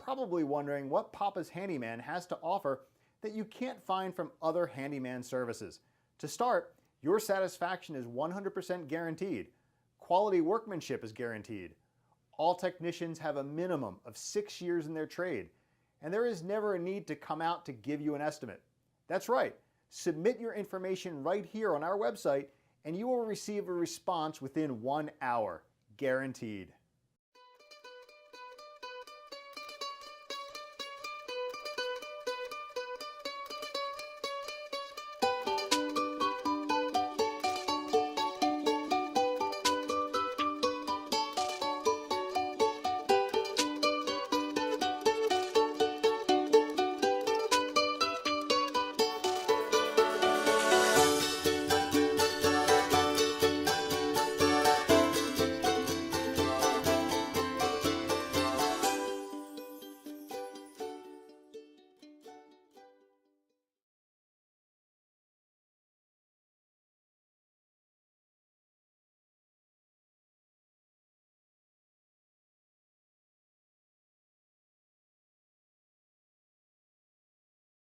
probably wondering what Papa's Handyman has to offer that you can't find from other handyman services. To start, your satisfaction is 100% guaranteed. Quality workmanship is guaranteed. All technicians have a minimum of 6 years in their trade, and there is never a need to come out to give you an estimate. That's right, submit your information right here on our website and you will receive a response within 1 hour, guaranteed.